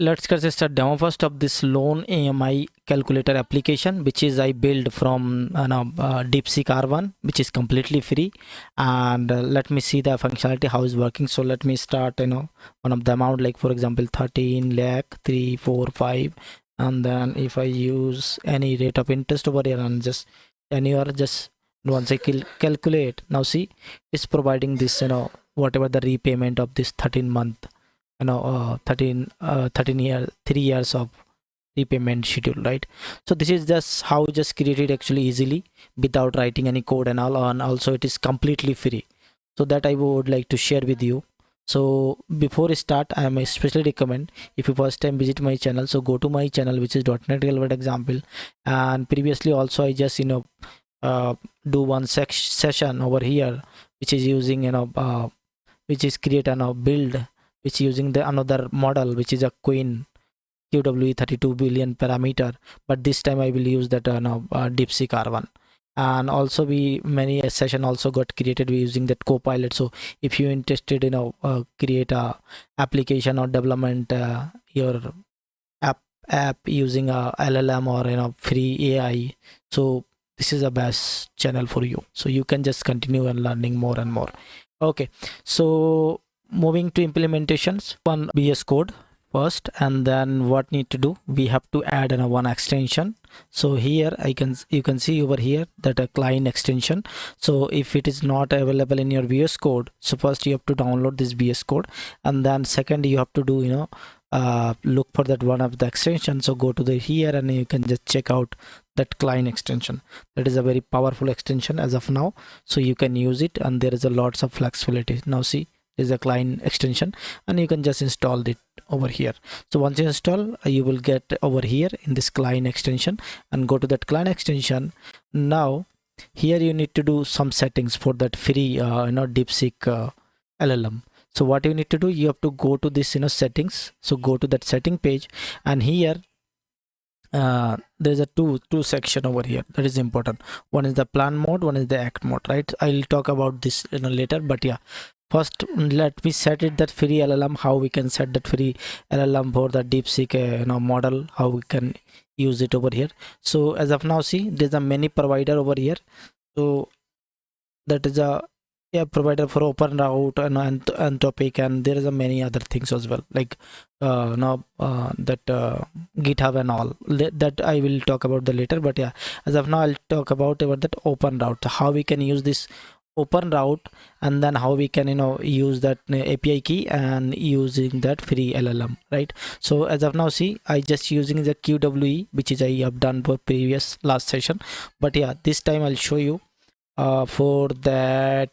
let's get a demo first of this loan AMI calculator application, which is I built from DeepSeek R1, which is completely free. And let me see the functionality how is working. So let me start one of the amount, like for example 13 lakh 3 4 5, and then if I use any rate of interest over here and just anywhere, just once I calculate, now see it's providing this whatever the repayment of this 13 month 13 year 3 years of repayment schedule, right? So this is just how just created actually easily without writing any code and all, and also it is completely free. So that I would like to share with you. So before I start, I am especially recommend, if you first time visit my channel, so go to my channel, which is .NET Galvert example. And previously also I just do one session over here, which is using which is create a build which using the another model, which is a Queen QWE 32 billion parameter, but this time I will use that DeepSeek R1. And also we many a session also got created using that Copilot. So if you're interested in create a application or development your app using a LLM or free AI, so this is the best channel for you. So you can just continue and learning more and more. Okay, so moving to implementations, one VS Code first, and then what need to do, we have to add one extension. So here you can see over here that a client extension. So if it is not available in your VS Code, so first you have to download this VS Code, and then second you have to do look for that one of the extension. So go to the here and you can just check out that client extension. That is a very powerful extension as of now, so you can use it, and there is a lots of flexibility. Now see, is a client extension, and you can just install it over here. So once you install, you will get over here in this client extension, and go to that client extension. Now here you need to do some settings for that free DeepSeek LLM. So what you need to do, you have to go to this settings. So go to that setting page, and here there's a two section over here that is important. One is the plan mode, one is the act mode, right? I'll talk about this later, but yeah, first let me set it that free LLM, how we can set that free LLM for the DeepSeek model, how we can use it over here. So as of now, see there's a many provider over here. So that is a provider for open route and topic, and there is a many other things as well, like that GitHub and all that I will talk about the later. But yeah, as of now I'll talk about that open route, how we can use this open route, and then how we can use that API key and using that free LLM, right? So as of now, see I just using the QWE, which is I have done for previous last session. But yeah, this time I'll show you for that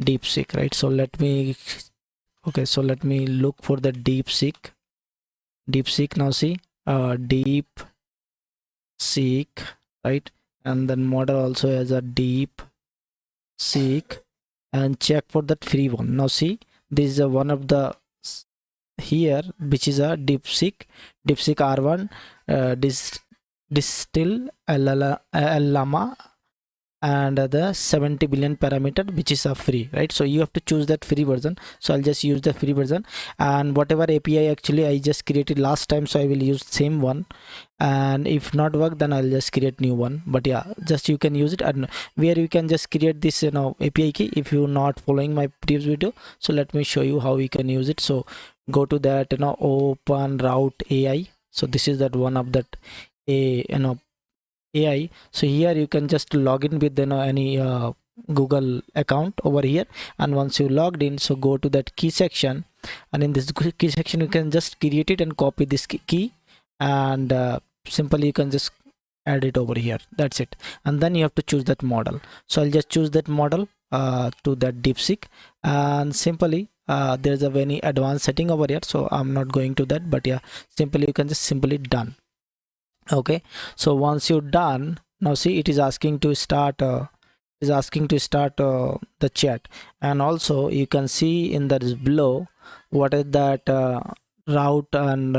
DeepSeek, right? So let me look for the DeepSeek. Now see DeepSeek, right? And then model also has a DeepSeek, and check for that free one. Now see, this is one of the here, which is a DeepSeek R1 distill llama, and the 70 billion parameter, which is a free, right? So you have to choose that free version. So I'll just use the free version, and whatever API actually I just created last time, so I will use same one, and if not work, then I'll just create new one. But yeah, just you can use it, and where you can just create this API key if you're not following my previous video. So let me show you how we can use it. So go to that open route AI. So this is that one of that AI. So here you can just log in with any Google account over here, and once you logged in, so go to that key section, and in this key section you can just create it and copy this key, and simply you can just add it over here. That's it. And then you have to choose that model. So I'll just choose that model to that DeepSeek, and simply there's a very advanced setting over here, so I'm not going to that. But yeah, simply you can just simply done. Okay, so once you're done, now see it is asking to start the chat, and also you can see in that is below what is that route and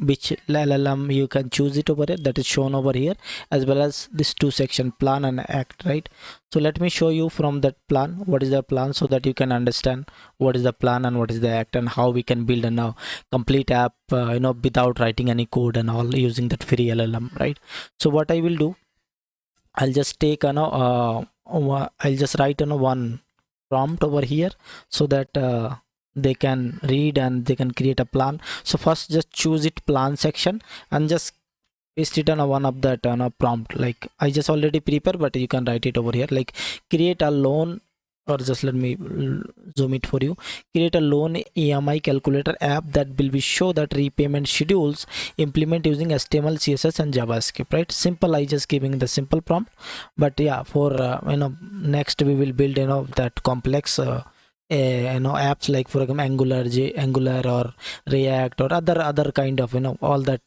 which LLM you can choose it over here, that is shown over here, as well as this two section, plan and act, right? So let me show you from that plan what is the plan, so that you can understand what is the plan and what is the act, and how we can build a now complete app without writing any code and all, using that free LLM, right? So what I will do, I'll just take I'll just write one prompt over here, so that they can read and they can create a plan. So first just choose it plan section and just paste it on one of that prompt. Like I just already prepare, but you can write it over here, like create a loan, or just let me zoom it for you. Create a loan EMI calculator app that will be show that repayment schedules, implement using HTML, CSS and JavaScript, right? Simple. I just giving the simple prompt, but yeah, for next we will build that complex apps, like for example Angular or React or other kind of all that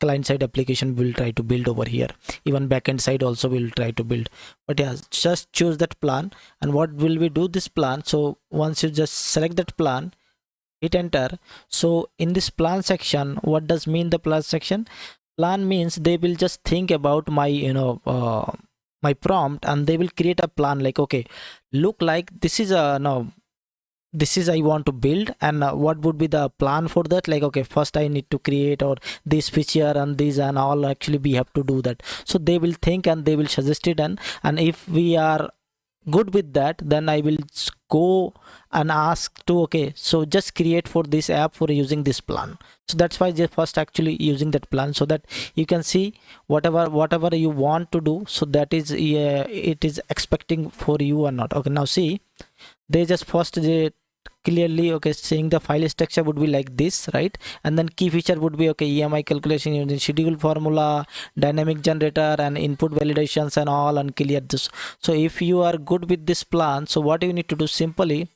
client side application will try to build over here. Even backend side also will try to build. But yeah, just choose that plan. And what will we do this plan? So once you just select that plan, hit enter. So in this plan section, what does mean the plan section? Plan means they will just think about my my prompt, and they will create a plan, like okay, look like this is a this is I want to build, and what would be the plan for that? Like okay, first I need to create or this feature and this and all, actually we have to do that. So they will think and they will suggest it, and if we are good with that, then I will go and ask to okay, so just create for this app for using this plan. So that's why they first actually using that plan, so that you can see whatever you want to do, so that is it is expecting for you or not. Okay, now see, they just first they clearly okay saying the file structure would be like this, right? And then key feature would be okay, EMI calculation using schedule formula, dynamic generator and input validations and all, and clear this. So if you are good with this plan, so what you need to do, simply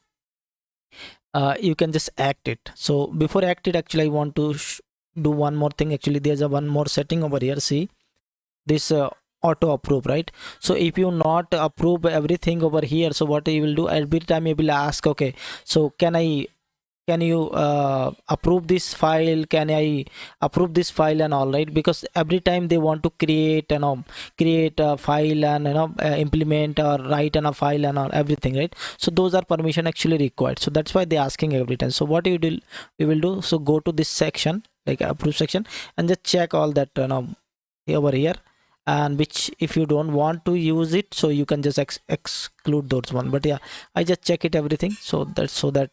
you can just act it. So before act it, actually I want to do one more thing. Actually there's a one more setting over here. See this auto approve, right? So if you not approve everything over here, so what you will do, every time you will ask okay, so can you approve this file, can I approve this file and all, right? Because every time they want to create create a file and implement or write on a file and all, everything, right? So those are permission actually required, so that's why they're asking every time. So what we will do, so go to this section, like approve section, and just check all that over here, and which if you don't want to use it, so you can just exclude those one. But yeah, I just check it everything, so that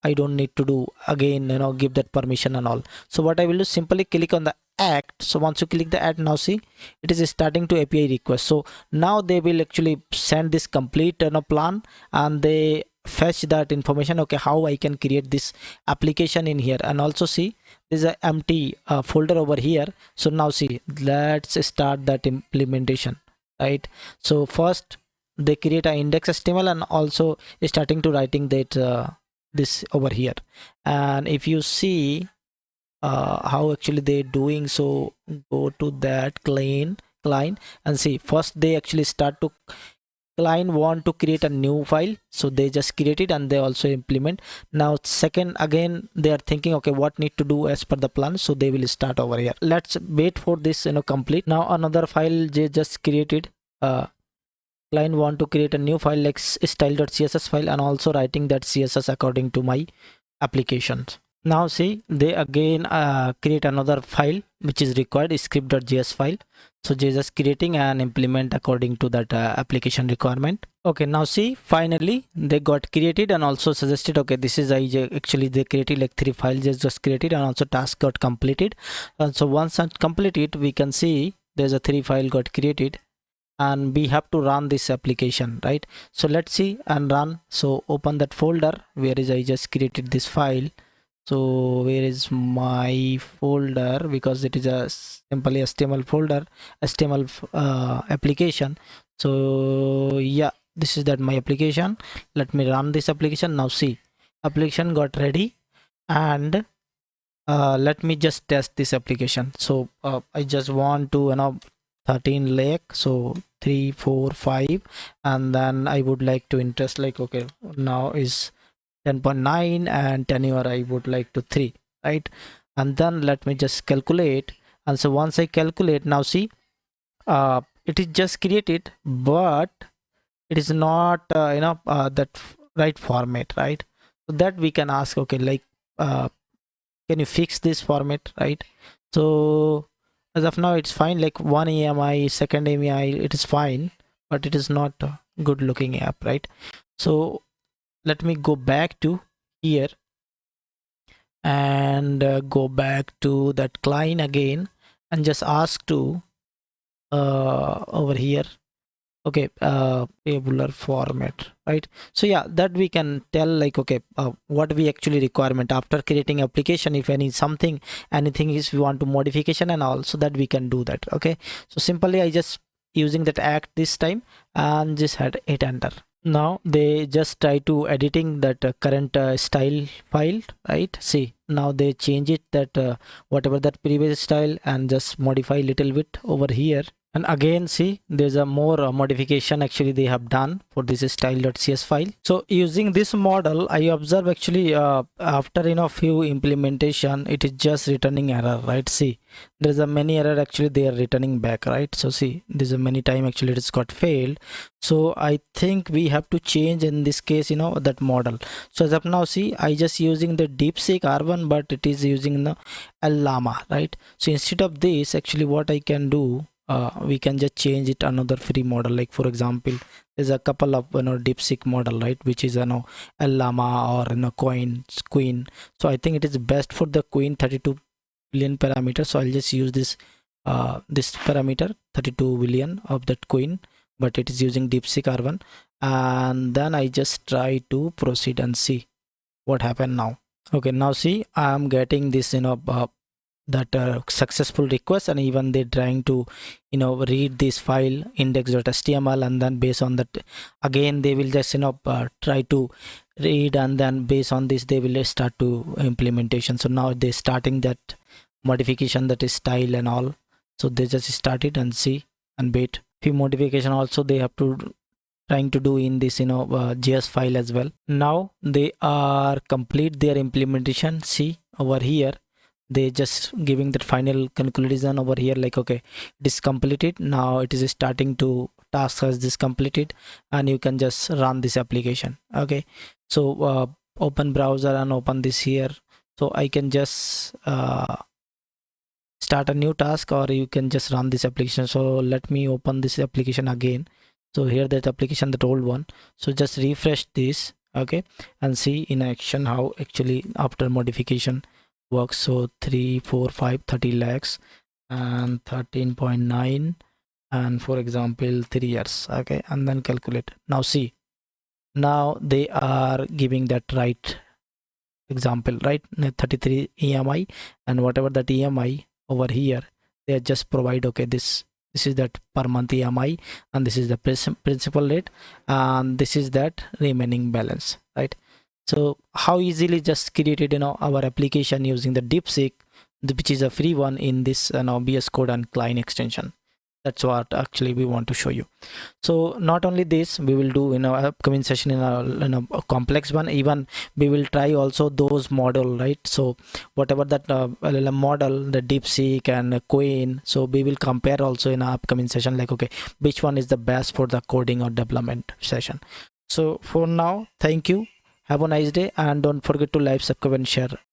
I don't need to do again give that permission and all. So what I will do, simply click on the act. So once you click the act, now see it is starting to API request. So now they will actually send this complete plan, and they fetch that information, okay, how I can create this application in here. And also see there's an empty folder over here. So now see, let's start that implementation, right? So first they create an index HTML and also starting to writing that this over here. And if you see how actually they're doing, so go to that client and see, first they actually start to client want to create a new file, so they just create it and they also implement. Now second, again they are thinking okay, what need to do as per the plan, so they will start over here. Let's wait for this complete. Now another file they just created, client want to create a new file like style.css file, and also writing that CSS according to my applications. Now see, they again create another file which is required, script.js file. So they just creating and implement according to that application requirement. Okay, now see, finally they got created and also suggested okay, this is actually they created like 3 files they just created, and also task got completed. And so once I complete it, we can see there's a 3 file got created, and we have to run this application, right? So let's see and run. So open that folder where is I just created this file. So where is my folder, because it is a simply HTML folder, HTML application. So yeah, this is that my application. Let me run this application. Now see, application got ready, and let me just test this application. So I just want to 13 lakh, so 3 4 5, and then I would like to interest like okay, now is 10.9 and tenure I would like to 3. right? And then let me just calculate. And so once I calculate, now see, it is just created, but it is not that right format, right? So that we can ask, okay, like can you fix this format, right? So as of now it's fine, like one AMI, second AMI, it is fine, but it is not a good looking app, right? So let me go back to here and go back to that client again and just ask to over here, okay, tabular format, right? So yeah, that we can tell, like, okay, what we actually requirement after creating application, if anything is we want to modification and all, so that we can do that. Okay, so simply I just using that act this time and just hit enter. Now they just try to editing that current style file, right? See, now they change it that whatever that previous style and just modify little bit over here. And again, see, there's a more modification actually they have done for this style.cs file. So using this model, I observe actually after few implementation, it is just returning error, right? See, there's a many error actually they are returning back, right? So see, there's a many time actually it's got failed. So I think we have to change in this case, that model. So as of now, see, I just using the DeepSeek R1, but it is using the Llama, right? So instead of this, actually what I can do, we can just change it another free model. Like for example, there's a couple of DeepSeek model, right, which is Llama or Queen. So I think it is best for the Queen 32 billion parameter. So I'll just use this this parameter 32 billion of that Queen, but it is using DeepSeek R1. And then I just try to proceed and see what happened now. Okay, now see, I'm getting this that successful request, and even they're trying to read this file index.html, and then based on that again they will just try to read, and then based on this they will start to implementation. So now they're starting that modification, that is style and all. So they just started and see and wait few modification also they have to trying to do in this JS file as well. Now they are complete their implementation. See over here, they just giving that final conclusion over here, like, okay, it is completed. Now it is starting to task as this completed, and you can just run this application. Okay, so open browser and open this here. So I can just start a new task, or you can just run this application. So let me open this application again. So here that application, that old one. So just refresh this, okay, and see in action how actually after modification works. So 3 4 5 30 lakhs and 13.9, and for example 3 years. Okay, and then calculate. Now see, now they are giving that right example, right? 33 EMI, and whatever that EMI over here, they just provide, okay, this is that per month EMI, and this is the principal rate, and this is that remaining balance, right? So how easily just created our application using the DeepSeek, which is a free one in this VS Code and client extension. That's what actually we want to show you. So not only this, we will do in our upcoming session in a complex one. Even we will try also those model, right? So whatever that LLM model, the DeepSeek and Queen, so we will compare also in our upcoming session, like, okay, which one is the best for the coding or development session. So for now, thank you, have a nice day, and don't forget to like, subscribe and share.